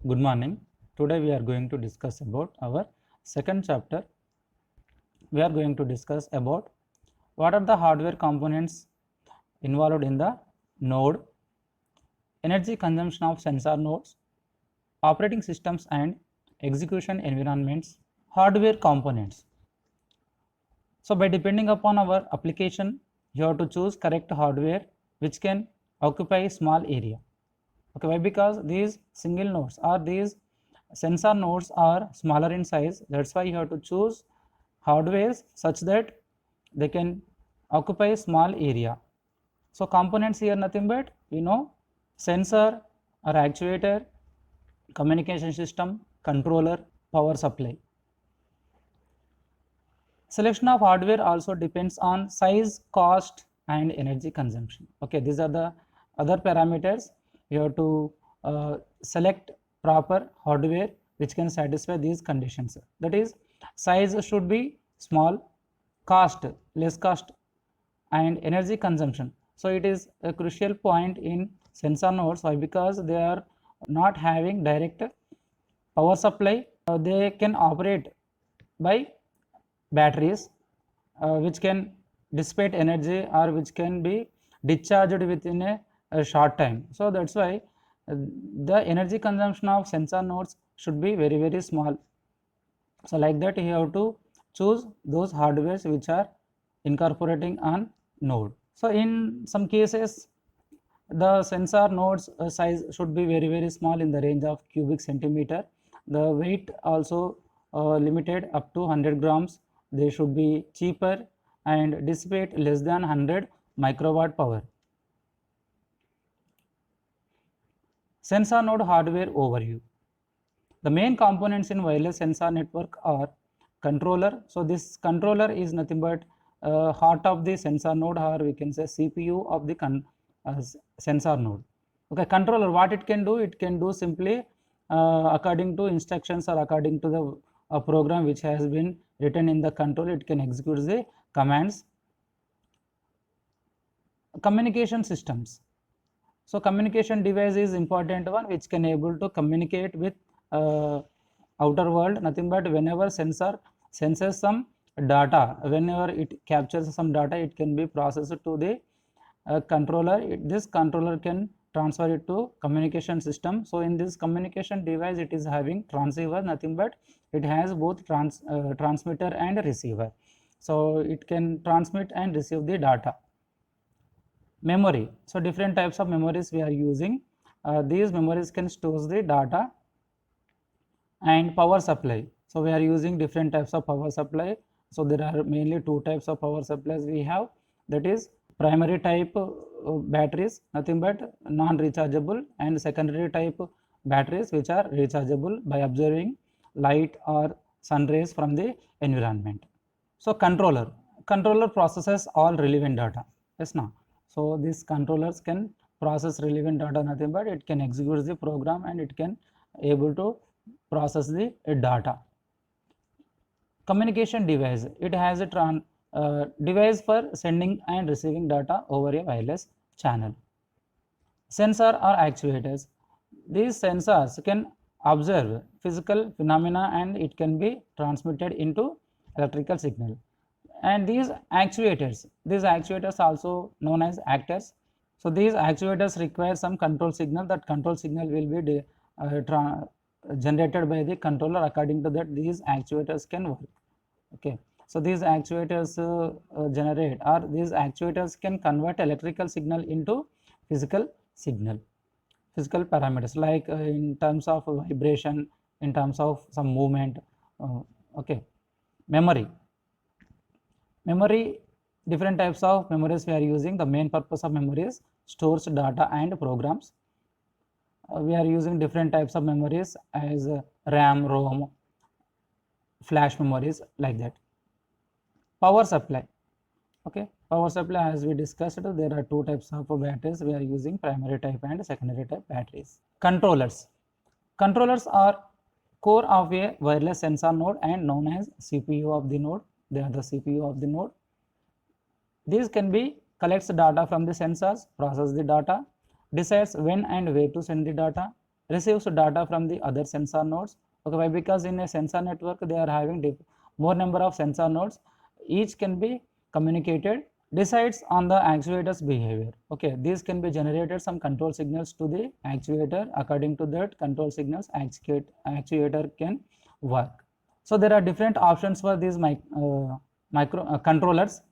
Good morning. Today we are going to discuss about our second chapter. We are going to discuss about what are the hardware components involved in the node, energy consumption of sensor nodes, operating systems and execution environments, hardware components. So by depending upon our application, you have to choose correct hardware which can occupy small area. Okay, why? Because these single nodes or these sensor nodes are smaller in size. That's why you have to choose hardwares such that they can occupy small area. So components here nothing but sensor or actuator, communication system, controller, power supply. Selection of hardware also depends on size, cost and energy consumption. Okay, these are the other parameters. You have to select proper hardware which can satisfy these conditions. That is, size should be small, cost less cost and energy consumption. So it is a crucial point in sensor nodes. Why? Because they are not having direct power supply. They can operate by batteries which can dissipate energy or which can be discharged within a short time. So that's why the energy consumption of sensor nodes should be very small. So like that you have to choose those hardwares which are incorporating on node. So in some cases the sensor nodes size should be very small in the range of cubic centimeter. The weight also limited up to 100 grams. They should be cheaper and dissipate less than 100 microwatt power. Sensor node hardware overview. The main components in wireless sensor network are controller. So this controller is nothing but heart of the sensor node, or we can say CPU of the sensor node. Okay, controller, what it can do? It can do simply according to instructions or according to the program which has been written in the controller, it can execute the commands. Communication systems. So communication device is important one which can able to communicate with outer world, nothing but whenever sensor senses some data, whenever it captures some data, it can be processed to the controller. This controller can transfer it to communication system. So in this communication device it is having transceiver, nothing but it has both transmitter and receiver. So it can transmit and receive the data. Memory. So different types of memories we are using. These memories can store the data. And power supply. So we are using different types of power supply. So there are mainly two types of power supplies we have, that is primary type batteries, nothing but non-rechargeable, and secondary type batteries which are rechargeable by observing light or sun rays from the environment. So controller processes all relevant data. Yes, now. So these controllers can process relevant data, nothing but it can execute the program and it can able to process the data. Communication device. It has a device for sending and receiving data over a wireless channel. Sensor or actuators. These sensors can observe physical phenomena and it can be transmitted into electrical signal. And these actuators also known as actors. So these actuators require some control signal. That control signal will be generated by the controller. According to that, these actuators can work. Okay, so these actuators generate, or these actuators can convert electrical signal into physical signal, physical parameters, like in terms of vibration, in terms of some movement. Okay, memory. Different types of memories we are using. The main purpose of memory is stores data and programs. We are using different types of memories as RAM, ROM, flash memories, like that. Power supply. Okay, power supply, as we discussed, there are two types of batteries. We are using primary type and secondary type batteries. Controllers are core of a wireless sensor node and known as CPU of the node. They are the CPU of the node. These can be collects data from the sensors, process the data, decides when and where to send the data, receives data from the other sensor nodes. Okay, why? Because in a sensor network they are having more number of sensor nodes, each can be communicated, decides on the actuator's behavior. Okay, these can be generated some control signals to the actuator. According to that control signals, actuator can work. So there are different options for these micro controllers.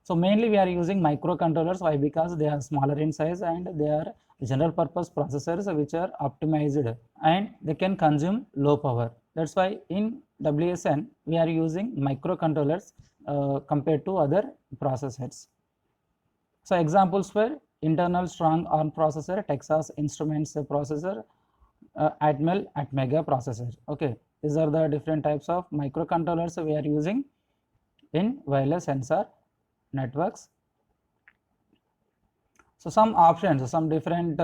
So mainly we are using microcontrollers. Why? Because they are smaller in size and they are general purpose processors which are optimized and they can consume low power. That's why in WSN we are using microcontrollers compared to other processors. So examples were internal strong ARM processor, Texas Instruments processor, Atmel Atmega processor. Okay, these are the different types of microcontrollers we are using in wireless sensor networks. So some options, some different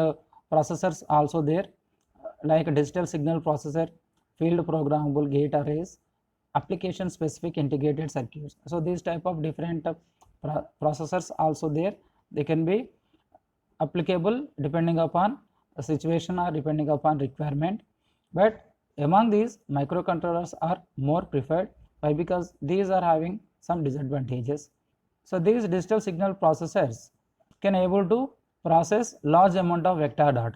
processors also there, like digital signal processor, field programmable gate arrays, application specific integrated circuits. So these type of different processors also there. They can be applicable depending upon the situation or depending upon requirement, but among these microcontrollers are more preferred. Why? Because these are having some disadvantages. So these digital signal processors can able to process large amount of vector data.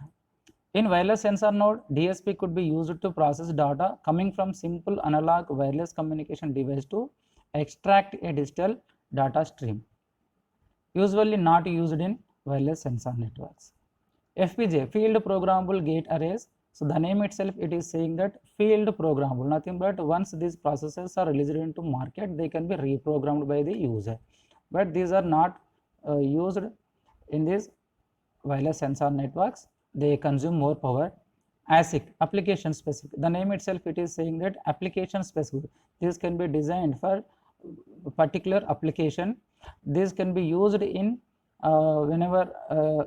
In wireless sensor node, DSP could be used to process data coming from simple analog wireless communication device to extract a digital data stream, usually not used in wireless sensor networks. FPGA, field programmable gate arrays. So the name itself, it is saying that field programmable, nothing but once these processors are released into market, they can be reprogrammed by the user. But these are not used in these wireless sensor networks. They consume more power. ASIC, application specific. The name itself, it is saying that application specific. This can be designed for particular application. This can be used in whenever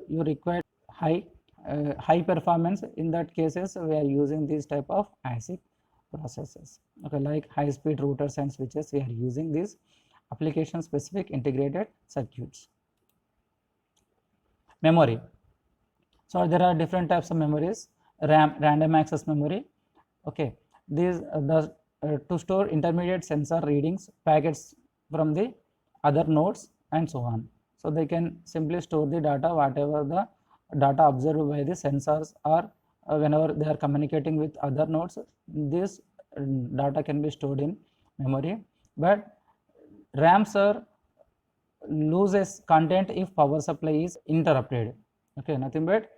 you require high performance. In that cases we are using these type of ASIC processors. Okay, like high speed routers and switches, we are using these application specific integrated circuits. Memory. So there are different types of memories. RAM, random access memory. Okay, these to store intermediate sensor readings, packets from the other nodes and so on. So they can simply store the data, whatever the data observed by the sensors, or whenever they are communicating with other nodes, this data can be stored in memory. But RAM, sir, loses content if power supply is interrupted. Okay, nothing but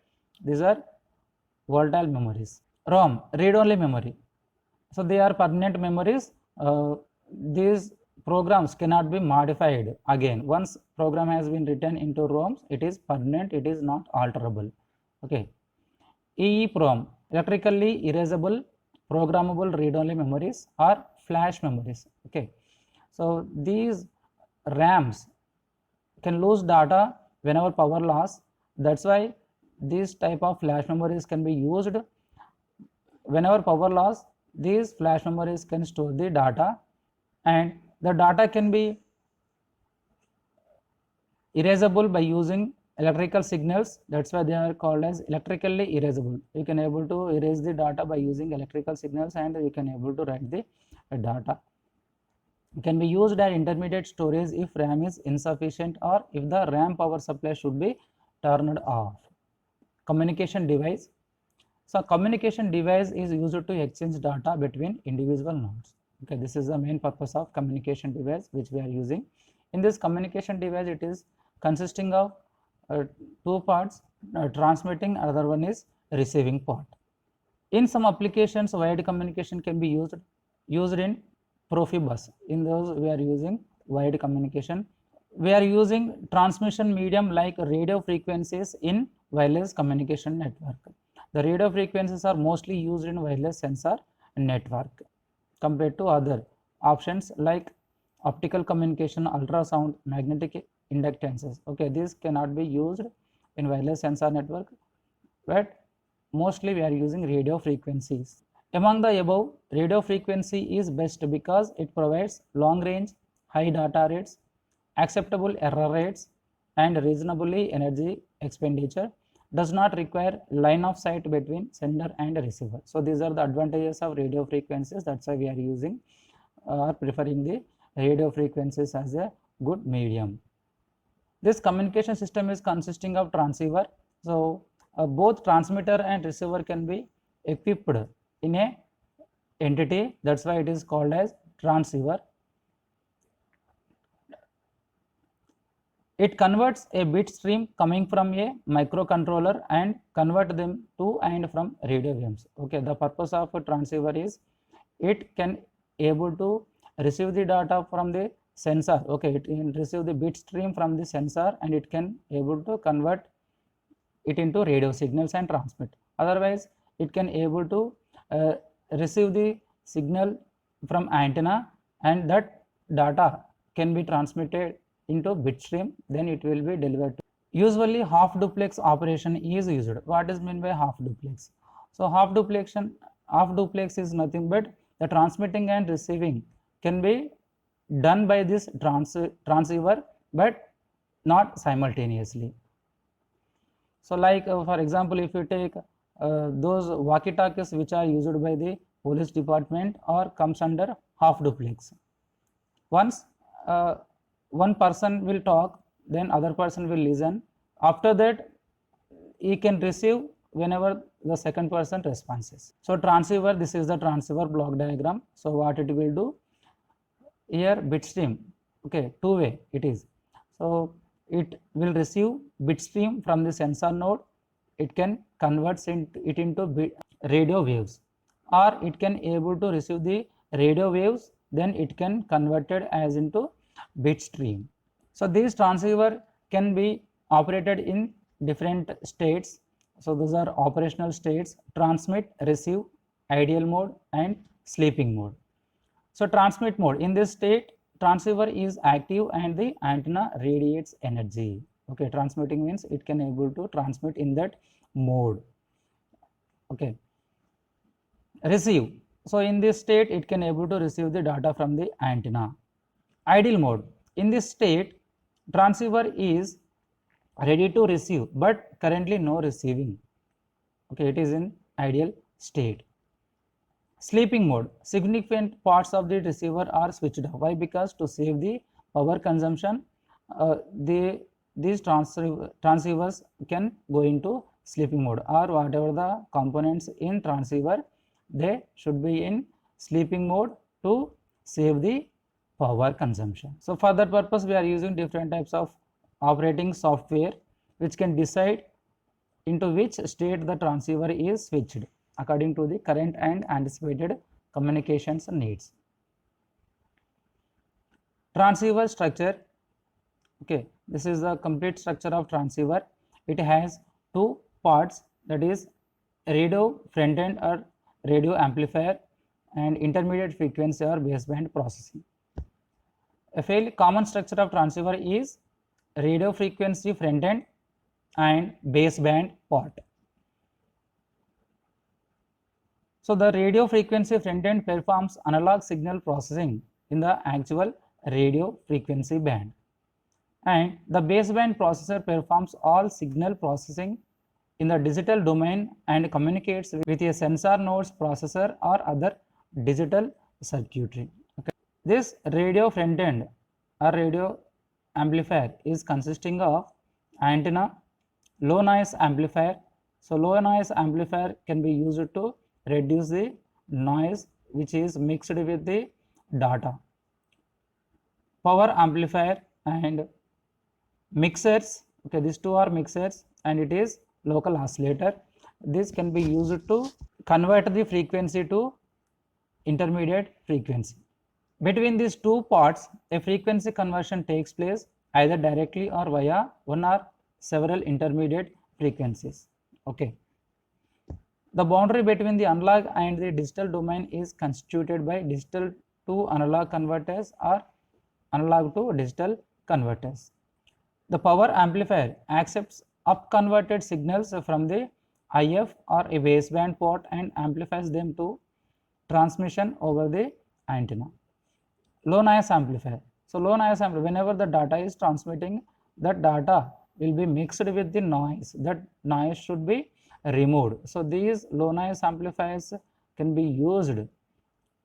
these are volatile memories. ROM, read-only memory. So they are permanent memories. These programs cannot be modified again. Once program has been written into ROMs, it is permanent, it is not alterable. Okay. EEPROM, electrically erasable programmable read-only memories or flash memories. Okay. So these RAMs can lose data whenever power loss. That's why these type of flash memories can be used whenever power loss. These flash memories can store the data, and the data can be erasable by using electrical signals. That's why they are called as electrically erasable. You can able to erase the data by using electrical signals, and you can able to write the data. It can be used as intermediate storage if RAM is insufficient or if the RAM power supply should be turned off. Communication device. So communication device is used to exchange data between individual nodes. Okay, this is the main purpose of communication device which we are using. In this communication device, it is consisting of two parts, transmitting, other one is receiving part. In some applications, wired communication can be used in Profibus. In those we are using wired communication. We are using transmission medium like radio frequencies in wireless communication network. The radio frequencies are mostly used in wireless sensor network compared to other options like optical communication, ultrasound, magnetic inductances. Okay, these cannot be used in wireless sensor network, but mostly we are using radio frequencies. Among the above, radio frequency is best because it provides long range, high data rates, acceptable error rates, and reasonably energy expenditure. does not require line of sight between sender and receiver. So these are the advantages of radio frequencies. That's why we are using or preferring the radio frequencies as a good medium. This communication system is consisting of transceiver. So both transmitter and receiver can be equipped in a entity. That's why it is called as transceiver. It converts a bit stream coming from a microcontroller and convert them to and from radio waves. Okay, the purpose of a transceiver is it can able to receive the data from the sensor. Okay, it can receive the bit stream from the sensor and it can able to convert it into radio signals and transmit. Otherwise, it can able to receive the signal from antenna and that data can be transmitted into bit stream, then it will be delivered. Usually half duplex operation is used. What is meant by half duplex? So half duplex is nothing but the transmitting and receiving can be done by this transceiver but not simultaneously. So like for example, if you take those walkie-talkies which are used by the police department or comes under half duplex. Once one person will talk, then other person will listen. After that, he can receive whenever the second person responds. So transceiver, this is the transceiver block diagram. So what it will do? Here bit stream, okay, two-way it is. So it will receive bit stream from the sensor node. It can convert it into radio waves, or it can able to receive the radio waves, then it can convert it as into bit stream. So these transceiver can be operated in different states. So those are operational states: transmit, receive, ideal mode and sleeping mode. So transmit mode, in this state transceiver is active and the antenna radiates energy. Okay, transmitting means it can able to transmit in that mode. Okay, receive, so in this state it can able to receive the data from the antenna. Ideal mode, in this state transceiver is ready to receive but currently no receiving. Okay, it is in ideal state. Sleeping mode, significant parts of the receiver are switched off. Why? Because to save the power consumption, these transceivers can go into sleeping mode, or whatever the components in transceiver, they should be in sleeping mode to save the power consumption. So for that purpose we are using different types of operating software which can decide into which state the transceiver is switched according to the current and anticipated communications needs. Transceiver structure, okay, this is the complete structure of transceiver. It has two parts, that is radio front end or radio amplifier and intermediate frequency or baseband processing. A fairly common structure of transceiver is radio frequency front end and baseband part. So the radio frequency front end performs analog signal processing in the actual radio frequency band, and the baseband processor performs all signal processing in the digital domain and communicates with a sensor nodes processor or other digital circuitry. Okay. This radio front end or radio amplifier is consisting of antenna, low noise amplifier. So low noise amplifier can be used to reduce the noise which is mixed with the data. Power amplifier and mixers, okay, these two are mixers, and it is local oscillator. This can be used to convert the frequency to intermediate frequency. Between these two parts, a frequency conversion takes place either directly or via one or several intermediate frequencies. Okay. The boundary between the analog and the digital domain is constituted by digital to analog converters or analog to digital converters. The power amplifier accepts up-converted signals from the IF or a baseband port and amplifies them to transmission over the antenna. Low noise amplifier. So low noise amplifier, whenever the data is transmitting, that data will be mixed with the noise. That noise should be removed. So these low noise amplifiers can be used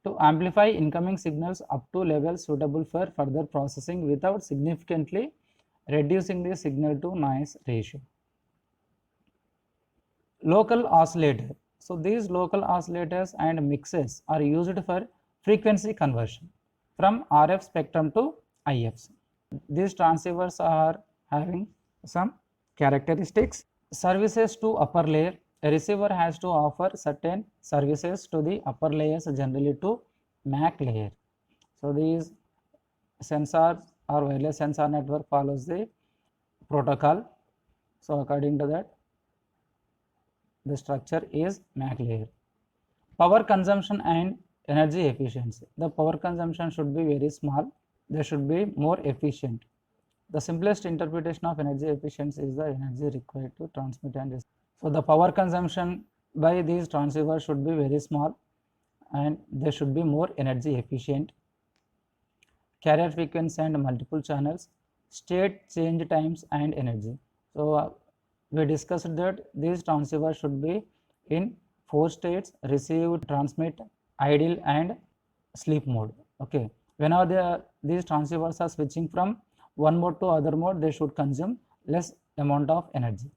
to amplify incoming signals up to levels suitable for further processing without significantly reducing the signal to noise ratio. Local oscillator. So these local oscillators and mixes are used for frequency conversion from RF spectrum to IFs. These transceivers are having some characteristics. Services to upper layer. A receiver has to offer certain services to the upper layers, generally to MAC layer. So these sensors or wireless sensor network follows the protocol. So according to that, the structure is MAC layer. Power consumption and energy efficiency. The power consumption should be very small. They should be more efficient. The simplest interpretation of energy efficiency is the energy required to transmit and receive. So the power consumption by these transceivers should be very small and they should be more energy efficient. Carrier frequency and multiple channels, state change times and energy. So we discussed that these transceivers should be in 4 states: receive, transmit, idle and sleep mode. Okay, whenever these transceivers are switching from one mode to other mode, they should consume less amount of energy.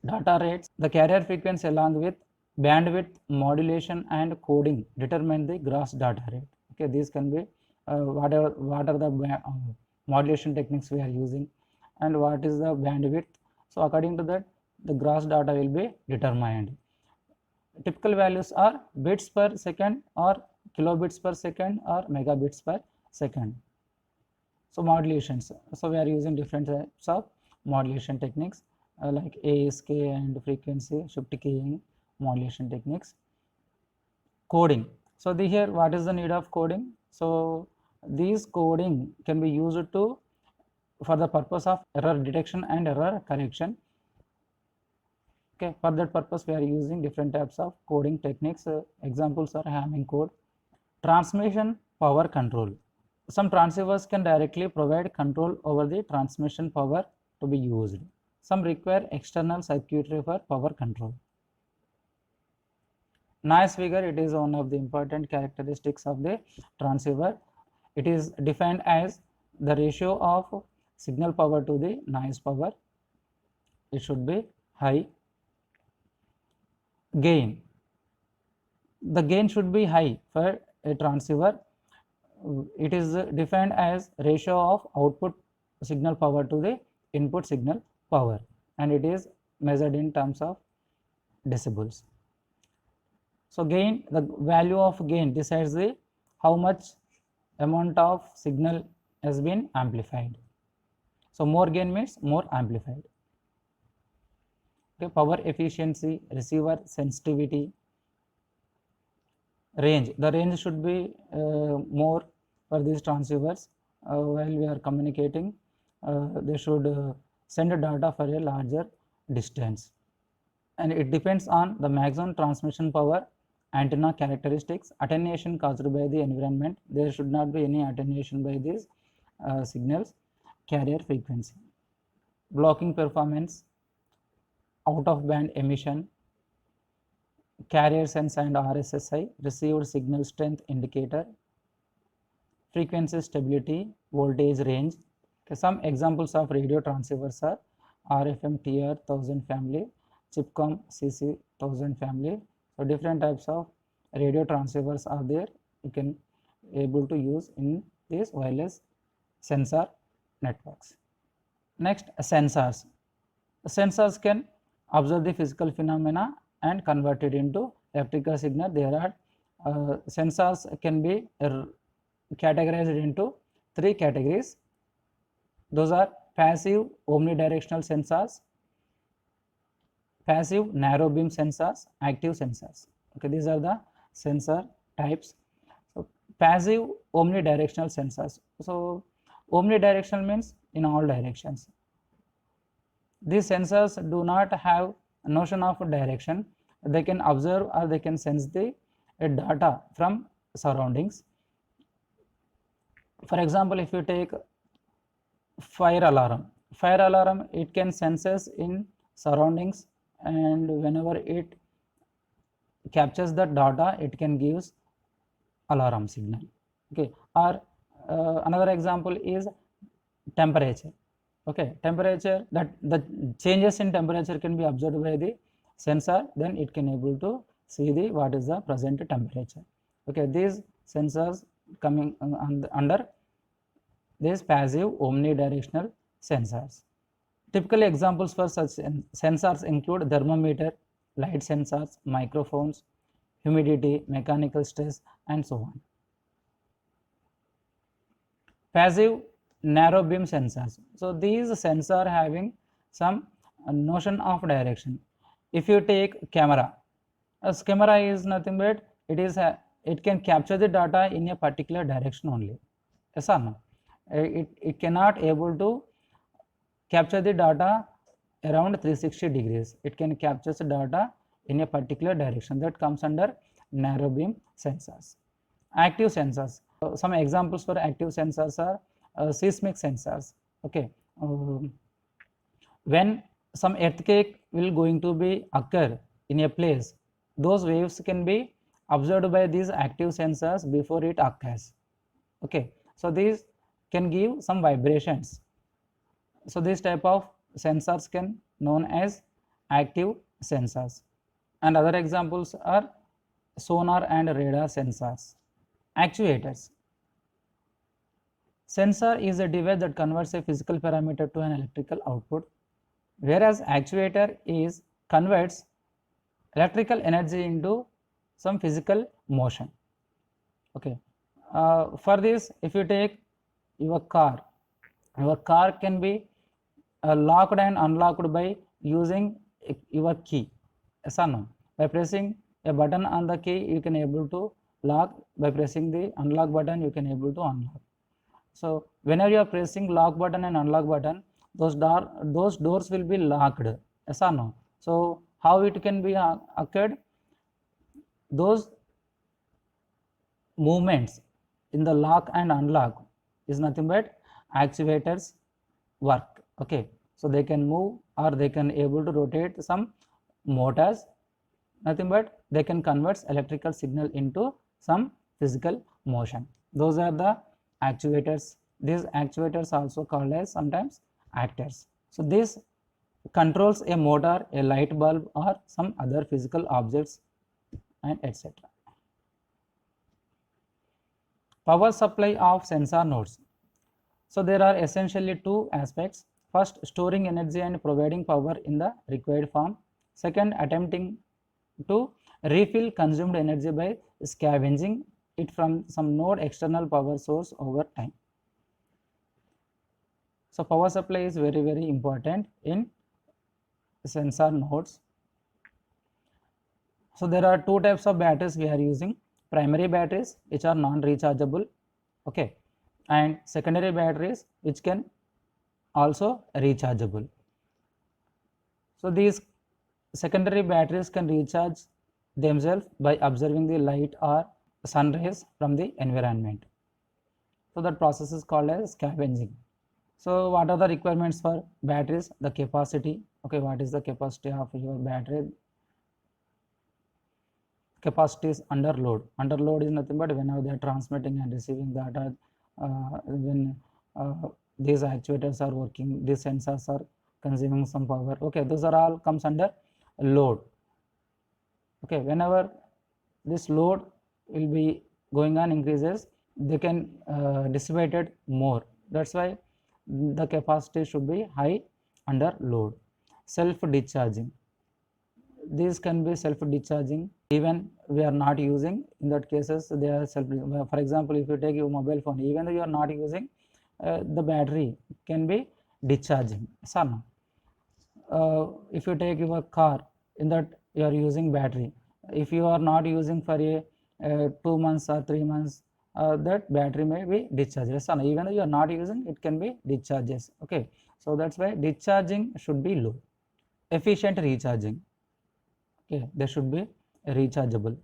Data rates. The carrier frequency along with bandwidth, modulation and coding determine the gross data rate. Okay, these can be what are the modulation techniques we are using and what is the bandwidth. So according to that, the gross data will be determined. Typical values are bits per second or kilobits per second or megabits per second. So modulations. So we are using different types of modulation techniques like ASK and frequency shift keying modulation techniques. Coding. So here what is the need of coding? So these coding can be used to for the purpose of error detection and error correction. Okay, for that purpose we are using different types of coding techniques. Examples are Hamming code. Transmission power control. Some transceivers can directly provide control over the transmission power to be used. Some require external circuitry for power control. Noise figure, it is one of the important characteristics of the transceiver. It is defined as the ratio of signal power to the noise power. It should be high. Gain. The gain should be high for a transceiver. It is defined as ratio of output signal power to the input signal power and it is measured in terms of decibels. So gain, the value of gain decides the how much amount of signal has been amplified. So more gain means more amplified. Okay, power efficiency, receiver sensitivity, range. The range should be more for these transceivers. While we are communicating, they should send data for a larger distance. And it depends on the maximum transmission power, antenna characteristics, attenuation caused by the environment. There should not be any attenuation by these signals. Carrier frequency, blocking performance, out of band emission, carrier sense and RSSI, received signal strength indicator, frequency stability, voltage range. Okay, some examples of radio transceivers are RFM TR 1000 family, Chipcom CC 1000 family. So different types of radio transceivers are there. You can able to use in these wireless sensor networks. Next, sensors. Sensors can observe the physical phenomena and convert it into electrical signal. There are sensors can be categorized into 3 categories. Those are passive omnidirectional sensors, passive narrow beam sensors, active sensors. Okay, these are the sensor types. So passive omnidirectional sensors. So omnidirectional means in all directions. These sensors do not have a notion of direction. They can observe or they can sense the data from surroundings. For example, if you take fire alarm, Fire alarm, it can senses in surroundings, and whenever it captures the data, it can gives alarm signal. Okay, or another example is temperature. Okay, temperature, that the changes in temperature can be observed by the sensor, then it can able to see the what is the present temperature. Okay, these sensors coming under these passive omnidirectional sensors. Typical examples for such sensors include thermometer, light sensors, microphones, humidity, mechanical stress, and so on. Passive narrow beam sensors. So these sensors having some notion of direction. If you take camera, a camera is nothing but it can capture the data in a particular direction only. Yes or no? It cannot able to capture the data around 360 degrees. It can capture the data in a particular direction. That comes under narrow beam sensors. Active sensors. Some examples for active sensors are seismic sensors. Okay, when some earthquake will going to be occur in a place, those waves can be observed by these active sensors before it occurs. Okay, so these can give some vibrations. So this type of sensors can known as active sensors. And other examples are sonar and radar sensors. Actuators. Sensor is a device that converts a physical parameter to an electrical output, whereas actuator is converts electrical energy into some physical motion. Okay, for this, if you take your car can be locked and unlocked by using your key. Yes or no? By pressing a button on the key, you can able to lock. By pressing the unlock button, you can able to unlock. So whenever you are pressing lock button and unlock button, those doors will be locked. Yes or no? So how it can be occurred? Those movements in the lock and unlock is nothing but actuators work. Okay, so they can move or they can able to rotate some motors, nothing but they can convert electrical signal into some physical motion. Those are the actuators. These actuators also called as sometimes actors. So this controls a motor, a light bulb, or some other physical objects, and etc. Power supply of sensor nodes. So there are essentially two aspects. First, storing energy and providing power in the required form. Second, attempting to refill consumed energy by scavenging it from some node external power source over time. So power supply is very important in sensor nodes. So there are two types of batteries we are using. Primary batteries, which are non-rechargeable, okay, and secondary batteries, which can also rechargeable. So these secondary batteries can recharge themselves by observing the light or sun rays from the environment. So that process is called as scavenging. So what are the requirements for batteries? The capacity. Okay, what is the capacity of your battery? Capacity is under load. Under load is nothing but whenever they are transmitting and receiving data, when these actuators are working, these sensors are consuming some power. Okay, those are all comes under load. Okay, whenever this load will be going on increases, they can dissipated more. That's why the capacity should be high under load. Self discharging. These can be self discharging even we are not using. In that cases they are self. For example, if you take your mobile phone, even though you are not using, the battery can be discharging. If you take your car, in that you are using battery, if you are not using for a 2 months or 3 months, that battery may be discharged. Even though you are not using, it can be discharges. Okay, so that's why discharging should be low. Efficient recharging. Okay, they should be rechargeable.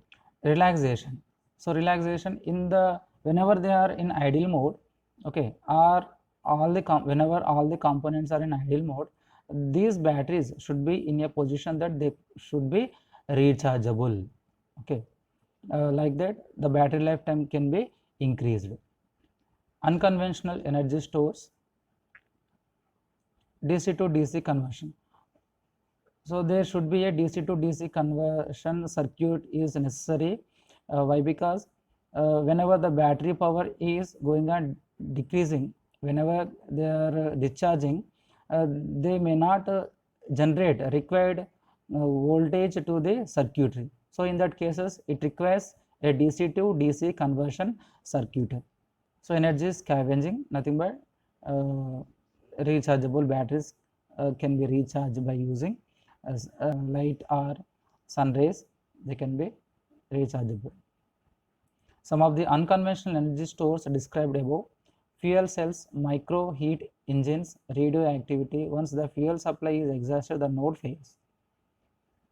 Relaxation. So relaxation in the whenever they are in idle mode, okay, or whenever all the components are in idle mode, these batteries should be in a position that they should be rechargeable. Okay, like that the battery lifetime can be increased. Unconventional energy stores, DC to DC conversion. So there should be a DC to DC conversion circuit is necessary. Why? Because whenever the battery power is going on decreasing, whenever they are discharging, they may not generate required voltage to the circuitry. So in that cases, it requires a DC to DC conversion circuit. So energy scavenging, nothing but rechargeable batteries can be recharged by using light or sun rays. They can be rechargeable. Some of the unconventional energy stores described above: fuel cells, micro heat engines, radioactivity. Once the fuel supply is exhausted, the node fails.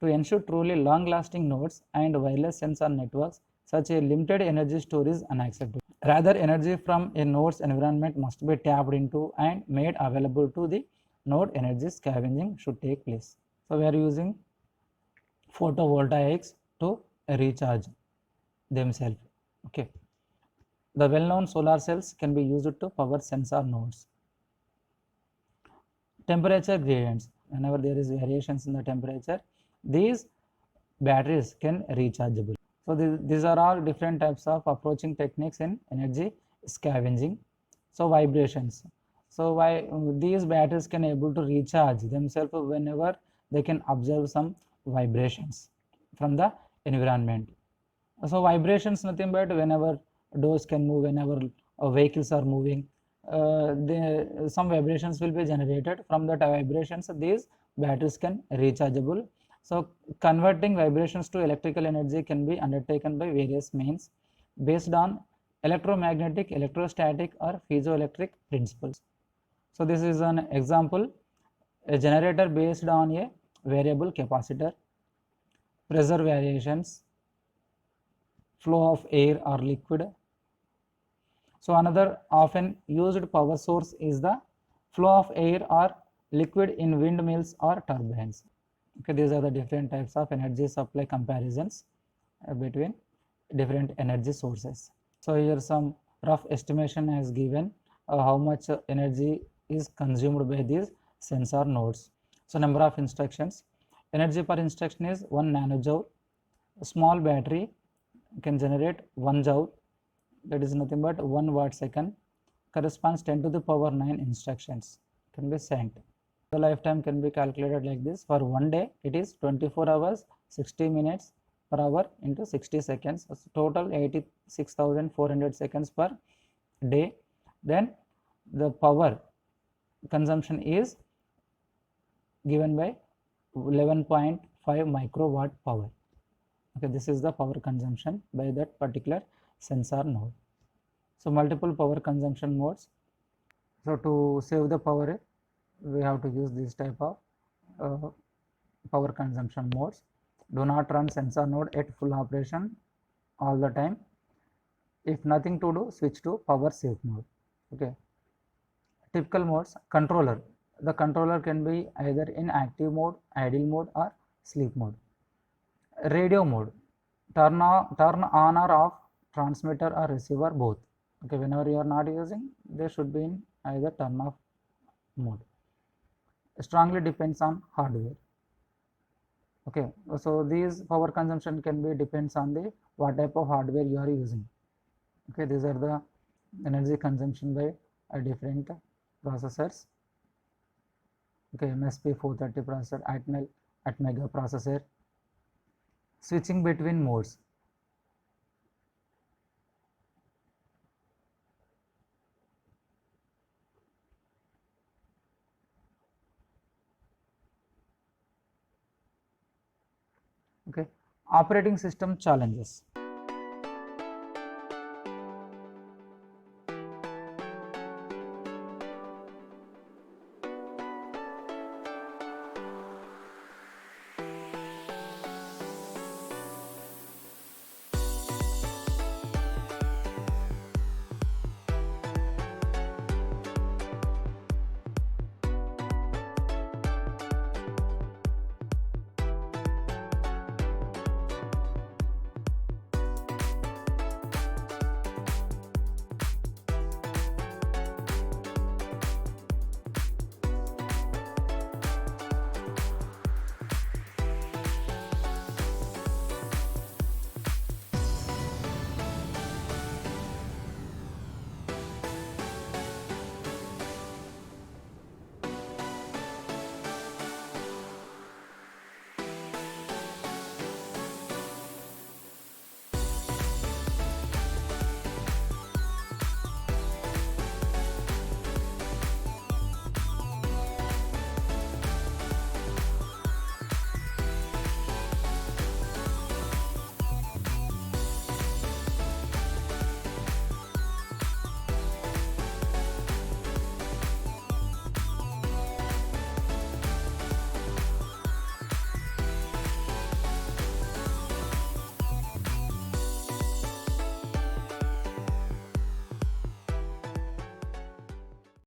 To ensure truly long-lasting nodes and wireless sensor networks, such a limited energy store is unacceptable. Rather, energy from a node's environment must be tapped into and made available to the node. Energy scavenging should take place. So we are using photovoltaics to recharge themselves. Okay. The well-known solar cells can be used to power sensor nodes. Temperature gradients. Whenever there is variations in the temperature, these batteries can rechargeable. So these are all different types of approaching techniques in energy scavenging. So vibrations. So why these batteries can able to recharge themselves whenever they can observe some vibrations from the environment. So vibrations nothing but whenever doors can move, whenever vehicles are moving, some vibrations will be generated. From that vibrations, these batteries can rechargeable. So converting vibrations to electrical energy can be undertaken by various means based on electromagnetic, electrostatic or piezoelectric principles. So this is an example: a generator based on a variable capacitor, pressure variations, flow of air or liquid. So another often used power source is the flow of air or liquid in windmills or turbines. Okay, these are the different types of energy supply comparisons between different energy sources. So here some rough estimation is given how much energy is consumed by these sensor nodes. So number of instructions, energy per instruction is 1 nanojoule. A small battery can generate 1 joule, that is nothing but 1 watt second, corresponds 10 to the power 9 instructions can be sent. The lifetime can be calculated like this: for one day it is 24 hours 60 minutes per hour into 60 seconds, so total 86,400 seconds per day. Then the power consumption is given by 11.5 microwatt power. Okay, this is the power consumption by that particular sensor node. So multiple power consumption modes. So to save the power, we have to use this type of power consumption modes. Do not run sensor node at full operation all the time. If nothing to do, switch to power save mode. Okay. Typical modes: controller. The controller can be either in active mode, idle mode or sleep mode. Radio mode: turn on or off transmitter or receiver, both. Okay, whenever you are not using, they should be in either turn off mode. Strongly depends on hardware. Okay, so these power consumption can be depends on the what type of hardware you are using. Okay, these are the energy consumption by different processors. Okay, MSP 430 processor, Atmega processor. Switching between modes. Okay, operating system challenges.